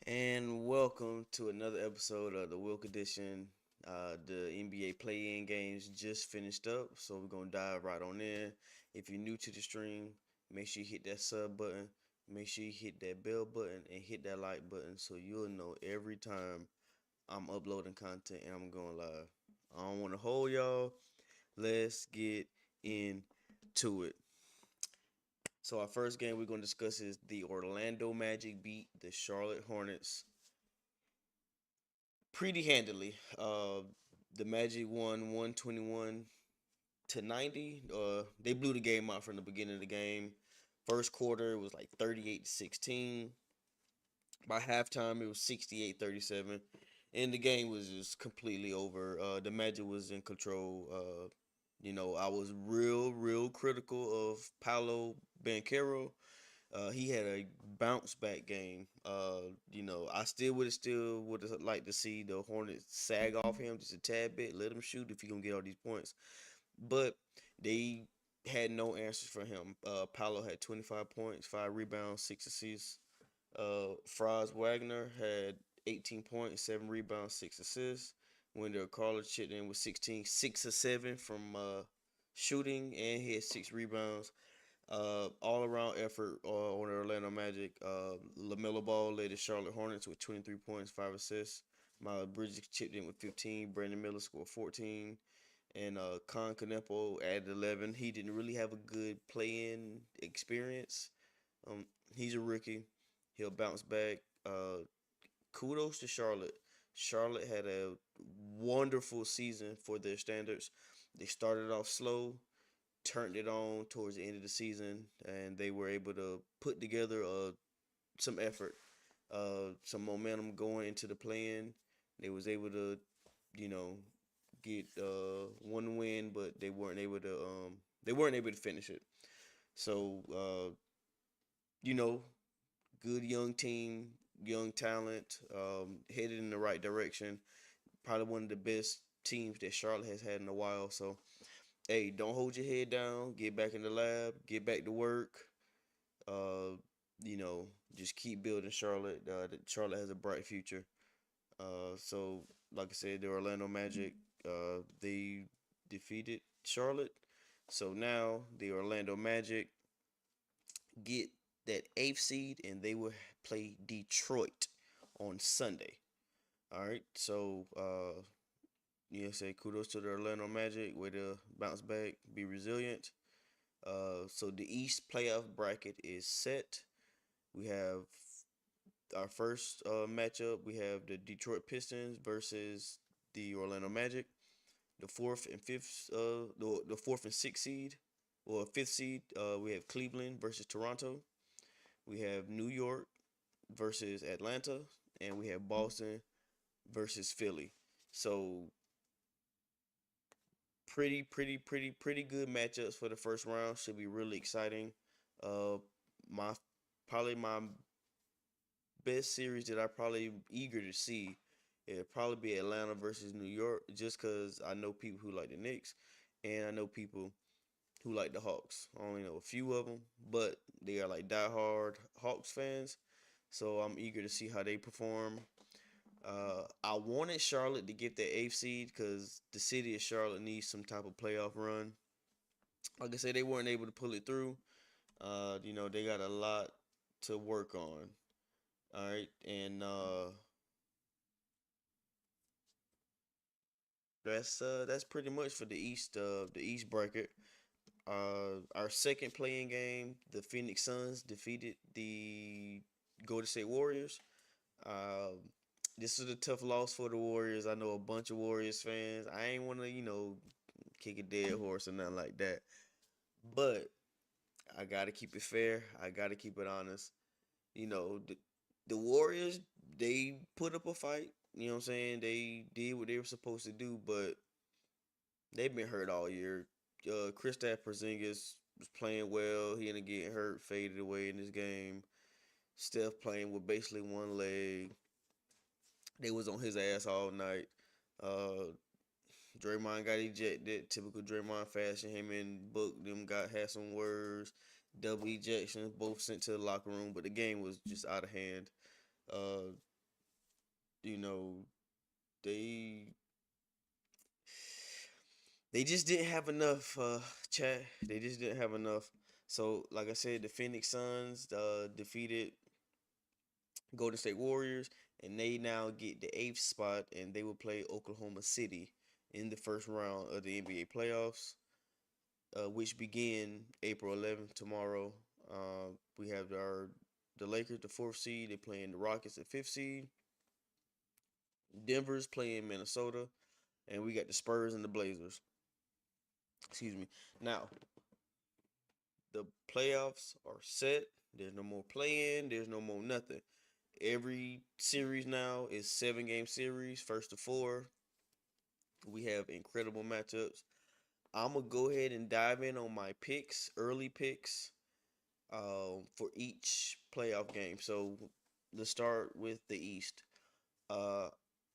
And welcome to another episode of the Wilk Edition. The NBA play-in games just finished up, so we're gonna dive right on in. If you're new to the stream, make sure you hit that sub button, make sure you hit that bell button, and hit that like button so you'll know every time I'm uploading content and I'm going live. I don't want to hold y'all. Let's get into it. So our first game we're gonna discuss is the Orlando Magic beat the Charlotte Hornets pretty handily. The Magic won 121-90. They blew the game out from the beginning of the game. First quarter it was like 38-16. By halftime it was 68-37. And the game was just completely over. The Magic was in control. I was real critical of Paolo Banchero. He had a bounce back game. I still would have liked to see the Hornets sag off him just a tad bit, let him shoot if he gonna get all these points. But they had no answers for him. Paolo had 25 points, 5 rebounds, 6 assists. Franz Wagner had 18 points, 7 rebounds, 6 assists. Wendell Carter chipped in with 16, 6 or 7 from shooting, and he had 6 rebounds. All around effort on the Orlando Magic. LaMelo Ball led the Charlotte Hornets with 23 points, 5 assists. Miles Bridges chipped in with 15. Brandon Miller scored 14. And Con Canepo added 11. He didn't really have a good play-in experience. He's a rookie. He'll bounce back. Kudos to Charlotte. Charlotte had a wonderful season for their standards. They started off slow, turned it on towards the end of the season, and they were able to put together some effort, some momentum going into the play-in. They was able to, you know, get one win, but they weren't able to finish it. So you know, good young team, young talent, headed in the right direction. Probably one of the best teams that Charlotte has had in a while. So hey, don't hold your head down. Get back in the lab. Get back to work. Uh, you know, just keep building Charlotte. Charlotte has a bright future. So like I said, the Orlando Magic, they defeated Charlotte. So now the Orlando Magic get that eighth seed, and they will play Detroit on Sunday. All right. So say kudos to the Orlando Magic. Way to bounce back, be resilient. So the East playoff bracket is set. We have our first matchup. We have the Detroit Pistons versus the Orlando Magic. The fourth and sixth seed, or fifth seed. We have Cleveland versus Toronto. We have New York versus Atlanta, and we have Boston versus Philly. So pretty good matchups for the first round. Should be really exciting. Uh, my Probably my best series that I probably eager to see. It'd probably be Atlanta versus New York, just because I know people who like the Knicks, and I know people who like the Hawks. I only know a few of them, but they are like diehard Hawks fans. So I'm eager to see how they perform. I wanted Charlotte to get the eighth seed because the city of Charlotte needs some type of playoff run. Like I said, they weren't able to pull it through. They got a lot to work on. All right, and that's pretty much for the East bracket. Our second playing game, the Phoenix Suns defeated the Golden State Warriors. This is a tough loss for the Warriors. I know a bunch of Warriors fans. I ain't want to, kick a dead horse or nothing like that. But I gotta keep it fair. I gotta keep it honest. The Warriors, they put up a fight. You know what I'm saying? They did what they were supposed to do, but they've been hurt all year. Kristaps Porzingis was playing well. He ended up getting hurt, faded away in this game. Steph playing with basically one leg. They was on his ass all night. Uh, Draymond got ejected. Typical Draymond fashion. Him and Book them had some words. Double ejections, both sent to the locker room. But the game was just out of hand. Uh, you know, they they just didn't have enough, chat. They just didn't have enough. So, like I said, the Phoenix Suns defeated Golden State Warriors, and they now get the eighth spot, and they will play Oklahoma City in the first round of the NBA playoffs, which begin April 11th tomorrow. We have the Lakers, the fourth seed. They playing the Rockets, the fifth seed. Denver's playing Minnesota, and we got the Spurs and the Blazers. Excuse me. Now the playoffs are set. There's no more playing. There's no more nothing. Every series now is 7 game series, first to four. We have incredible matchups. I'm gonna go ahead and dive in on my picks, early picks, for each playoff game. So let's start with the East. Uh,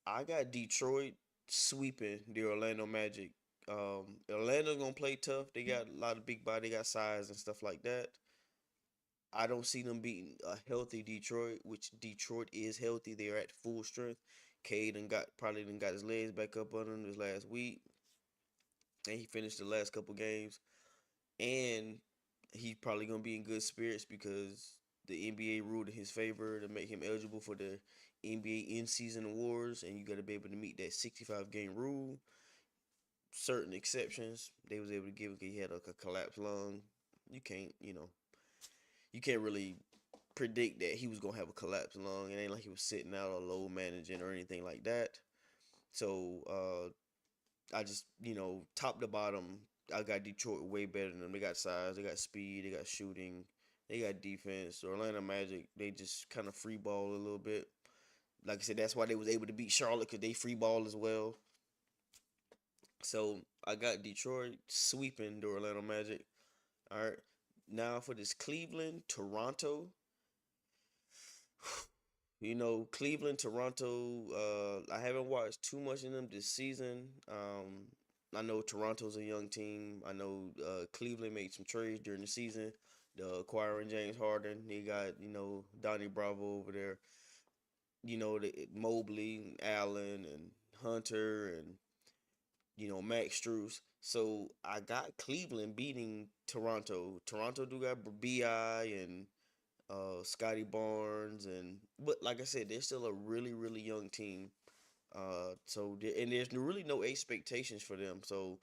I got Detroit sweeping the Orlando Magic. Orlando gonna play tough. They got a lot of big body, they got size and stuff like that. I don't see them beating a healthy Detroit, which Detroit is healthy. They're at full strength. Cade and got probably done got his legs back up on him this last week, and he finished the last couple games. And he's probably gonna be in good spirits because the NBA ruled in his favor to make him eligible for the NBA in-season awards, and you got to be able to meet that 65 game rule. Certain exceptions, they was able to give it. He had a collapsed lung. You can't, you can't really predict that he was gonna have a collapsed lung. It ain't like he was sitting out or low managing or anything like that. So I just top to bottom, I got Detroit way better than them. They got size, they got speed, they got shooting, they got defense. Orlando Magic, they just kind of free ball a little bit. Like I said, that's why they was able to beat Charlotte because they free ball as well. So I got Detroit sweeping the Orlando Magic. All right. Now for this Cleveland, Toronto. Cleveland, Toronto. I haven't watched too much of them this season. I know Toronto's a young team. I know Cleveland made some trades during the season. The acquiring James Harden. They got Donnie Bravo over there. Mobley, Allen, and Hunter, and Max Strus. So I got Cleveland beating Toronto. Toronto do got Bi and Scotty Barnes, and but like I said, they're still a really really young team. And there's really no expectations for them. So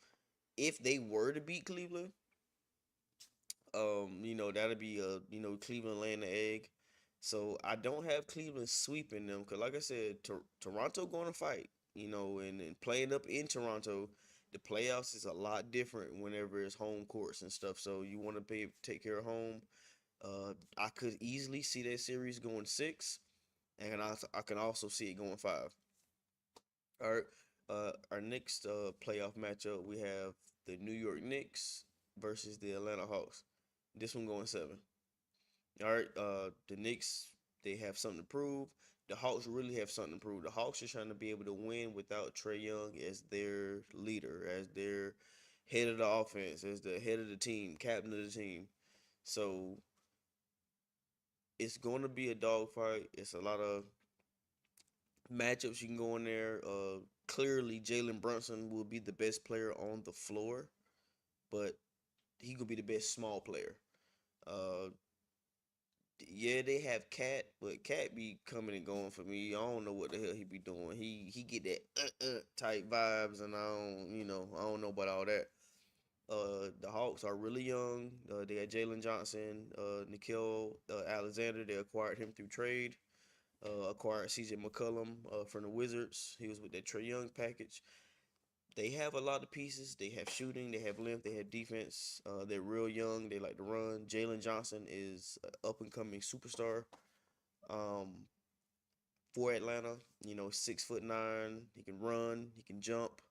if they were to beat Cleveland, that'd be a Cleveland laying the egg. So I don't have Cleveland sweeping them because, like I said, Toronto going to fight. And playing up in Toronto, the playoffs is a lot different whenever it's home courts and stuff. So you want to take care of home. I could easily see that series going six, and I can also see it going five. All right. Our next playoff matchup, we have the New York Knicks versus the Atlanta Hawks. This one going seven. All right. The Knicks, they have something to prove. The Hawks really have something to prove. The Hawks are trying to be able to win without Trae Young as their leader, as their head of the offense, as the head of the team, captain of the team. So it's going to be a dogfight. It's a lot of matchups you can go in there. Clearly, Jalen Brunson will be the best player on the floor, but he could be the best small player. Uh, yeah, they have Cat, but Cat be coming and going for me. I don't know what the hell he be doing. He get that type vibes, and I don't know about all that. The Hawks are really young. They got Jalen Johnson, Nikhil Alexander. They acquired him through trade. Acquired CJ McCollum from the Wizards. He was with that Trae Young package. They have a lot of pieces. They have shooting. They have length. They have defense. They're real young. They like to run. Jalen Johnson is an up and coming superstar. Um, for Atlanta, 6'9". He can run. He can jump.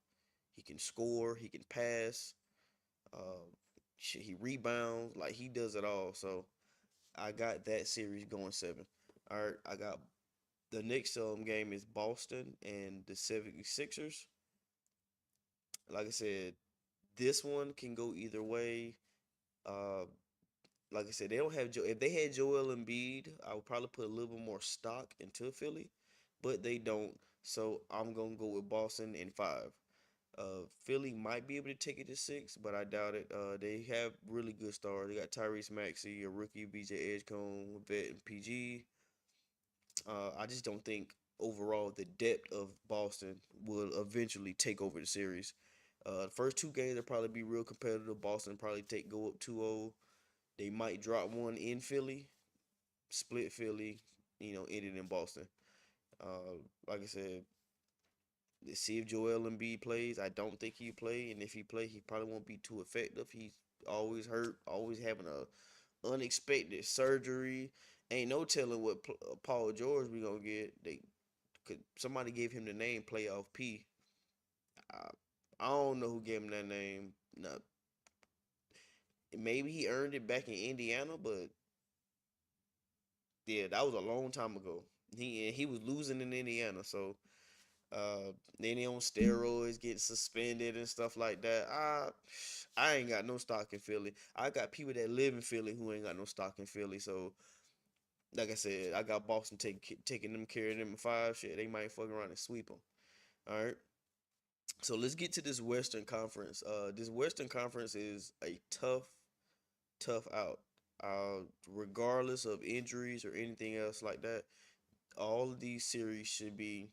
He can score. He can pass. Uh, he rebounds. Like he does it all. So I got that series going seven. All right, I got the next game is Boston and the 76ers. Like I said, this one can go either way. Uh, like I said, they don't have If they had Joel Embiid, I would probably put a little bit more stock into Philly, but they don't. So I'm gonna go with Boston in five. Philly might be able to take it to six, but I doubt it. They have really good stars. They got Tyrese Maxey, a rookie, BJ Edgecombe, vet, and PG. I just don't think overall the depth of Boston will eventually take over the series. The first two games will probably be real competitive. Boston probably go up 2-0. They might drop one in Philly, split Philly, end it in Boston. Like I said, let's see if Joel Embiid plays. I don't think he play, and if he play, he probably won't be too effective. He's always hurt, always having a unexpected surgery. Ain't no telling what Paul George we gonna get. They could somebody gave him the name Playoff P. I, I don't know who gave him that name. No, maybe he earned it back in Indiana, but yeah, that was a long time ago. He was losing in Indiana, so then he on steroids, getting suspended and stuff like that. I ain't got no stock in Philly. I got people that live in Philly who ain't got no stock in Philly. So like I said, I got Boston taking them, carrying them in five. Shit, they might fuck around and sweep them. All right. So let's get to this Western Conference. This Western Conference is a tough out. Regardless of injuries or anything else like that, all of these series should be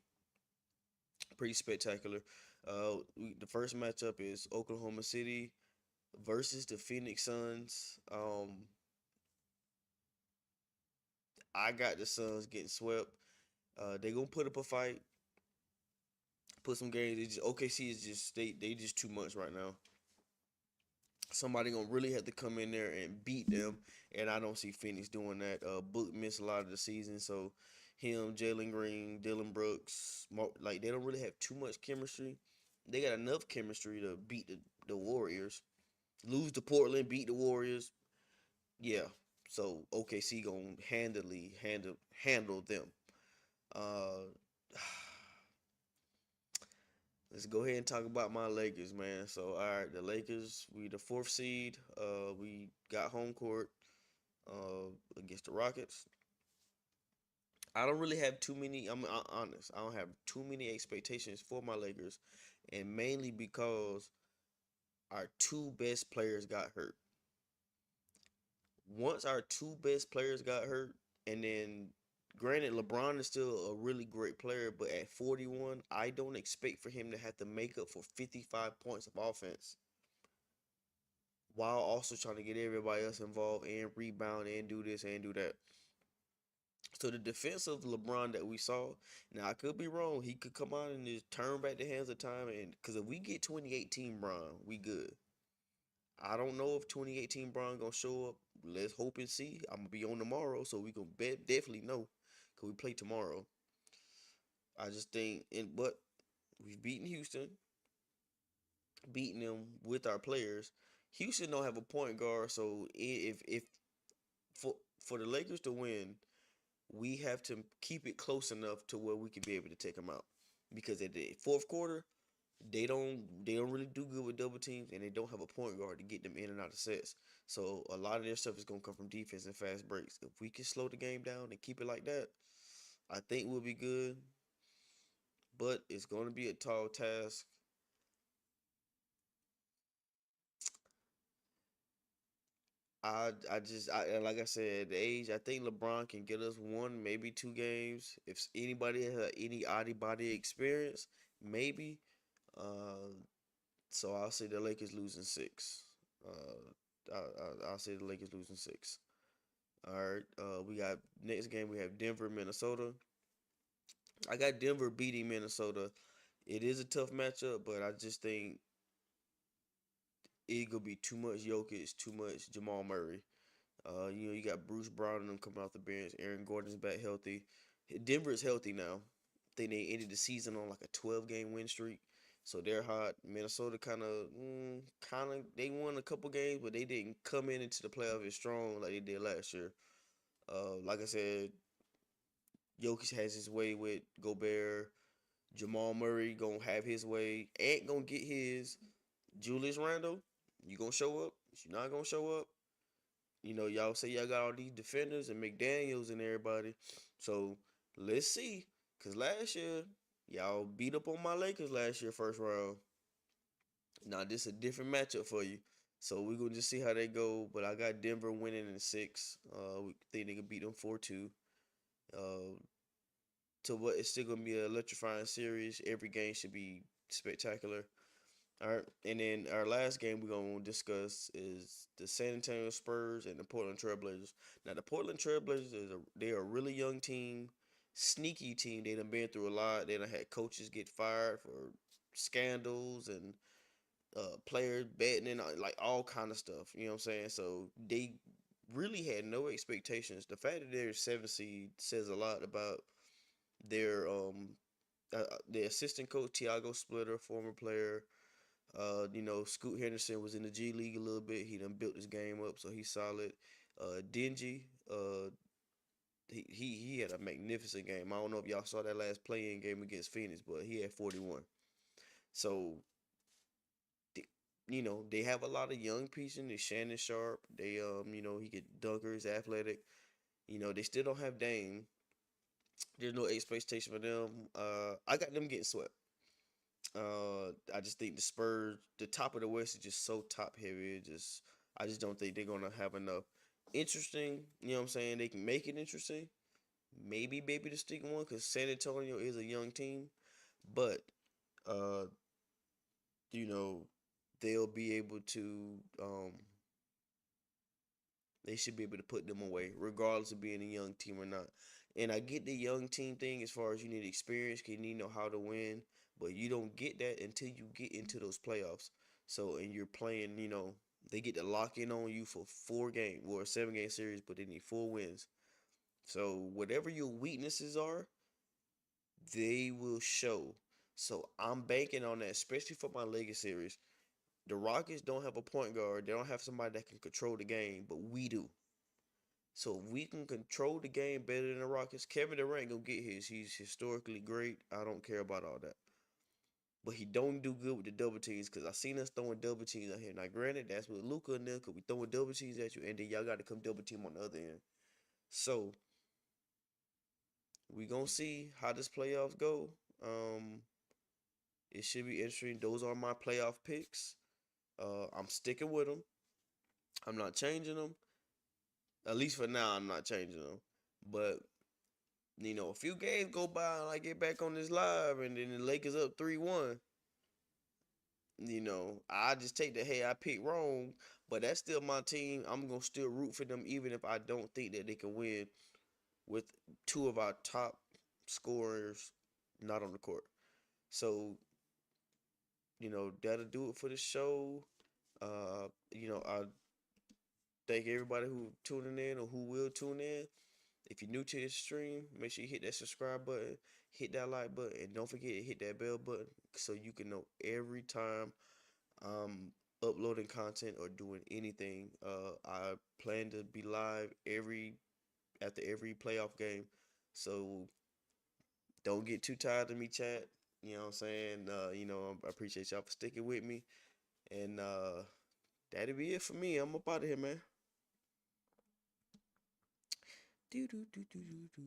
pretty spectacular. The first matchup is Oklahoma City versus the Phoenix Suns. I got the Suns getting swept. They gonna put up a fight, put some games. OKC is just they just too much right now. Somebody gonna really have to come in there and beat them, and I don't see Phoenix doing that. Book missed a lot of the season, so him, Jalen Green, Dylan Brooks, like they don't really have too much chemistry. They got enough chemistry to beat the Warriors, lose to Portland, beat the Warriors. Yeah, so OKC gonna handle them. Uh, let's go ahead and talk about my Lakers, man. So, all right, the Lakers, we the fourth seed. We got home court against the Rockets. I don't really have too many. Honest. I don't have too many expectations for my Lakers, and mainly because our two best players got hurt. Once our two best players got hurt, and then granted LeBron is still a really great player, but at 41, I don't expect for him to have to make up for 55 points of offense while also trying to get everybody else involved and rebound and do this and do that. So the defense of LeBron that we saw, now I could be wrong. He could come out and just turn back the hands of time, and because if we get 2018 Bron, we good. I don't know if 2018 Bron gonna show up. Let's hope and see. I'm gonna be on tomorrow, so we gonna definitely know, cause we play tomorrow. I just think, but we've beaten Houston, beating them with our players. Houston don't have a point guard, so if for the Lakers to win, we have to keep it close enough to where we can be able to take them out. Because at the fourth quarter, they don't really do good with double teams, and they don't have a point guard to get them in and out of sets. So a lot of their stuff is gonna come from defense and fast breaks. If we can slow the game down and keep it like that, I think we'll be good. But it's gonna be a tall task. Like I said, the age. I think LeBron can get us one, maybe two games. If anybody has any oddie body experience, maybe. Uh, so I'll say the Lakers losing six. I'll say the Lakers losing six. All right. We got next game. We have Denver, Minnesota. I got Denver beating Minnesota. It is a tough matchup, but I just think it gonna be too much Jokic, too much Jamal Murray. You got Bruce Brown and them coming off the bench. Aaron Gordon's back healthy. Denver is healthy now. I think they ended the season on like a 12-game win streak, so they're hot. Minnesota they won a couple games, but they didn't come into the playoff as strong like they did last year. Like I said, Jokic has his way with Gobert. Jamal Murray gonna have his way. Ant gonna get his. Julius Randle, you gonna show up? If you're not gonna show up, y'all say y'all got all these defenders and McDaniels and everybody. So let's see. Cause last year, y'all beat up on my Lakers last year, first round. Now this is a different matchup for you. So we're gonna just see how they go. But I got Denver winning in six. We think they can beat them 4-2. Uh to what it's still gonna be an electrifying series. Every game should be spectacular. All right, and then our last game we're gonna discuss is the San Antonio Spurs and the Portland Trailblazers. Now the Portland Trailblazers they're a really young team, sneaky team. They done been through a lot. They done had coaches get fired for scandals and players betting and like all kind of stuff. You know what I'm saying? So they really had no expectations. The fact that they're 7 seed says a lot about their assistant coach Tiago Splitter, former player. Scoot Henderson was in the G League a little bit. He done built his game up, so he's solid. Dingy, he had a magnificent game. I don't know if y'all saw that last play-in game against Phoenix, but he had 41. So, they have a lot of young pieces. They Shannon Sharp. He get dunkers, athletic. They still don't have Dame. There's no expectation for them. I got them getting swept. I just think the Spurs, the top of the West is just so top heavy. I just don't think they're gonna have enough interesting. You know what I'm saying? They can make it interesting. Maybe the stick one because San Antonio is a young team, but uh, you know, they'll be able to they should be able to put them away, regardless of being a young team or not. And I get the young team thing as far as you need experience, you need to know how to win, but you don't get that until you get into those playoffs. So, and you're playing, they get to lock in on you for 4 games or a 7 game series, but they need 4 wins. So, whatever your weaknesses are, they will show. So, I'm banking on that, especially for my Lakers series. The Rockets don't have a point guard, they don't have somebody that can control the game, but we do. So if we can control the game better than the Rockets, Kevin Durant gonna get his. He's historically great. I don't care about all that. But he don't do good with the double teams because I seen us throwing double teams out here. Now granted, that's with Luka and them because we throwing double teams at you and then y'all gotta come double team on the other end. So we gonna see how this playoffs go. Um it should be interesting. Those are my playoff picks. I'm sticking with them. I'm not changing them. At least for now, I'm not changing them. But a few games go by and I get back on this live and then the Lakers up 3-1. I just take the hey, I picked wrong, but that's still my team. I'm gonna still root for them even if I don't think that they can win with two of our top scorers not on the court. So, that'll do it for the show. I thank everybody who tuning in or who will tune in. If you're new to this stream, make sure you hit that subscribe button, hit that like button, and don't forget to hit that bell button so you can know every time I'm uploading content or doing anything. I plan to be live after every playoff game, so don't get too tired of me, chat. You know what I'm saying? I appreciate y'all for sticking with me, and that'll be it for me. I'm up out of here, man. Do do do do do do.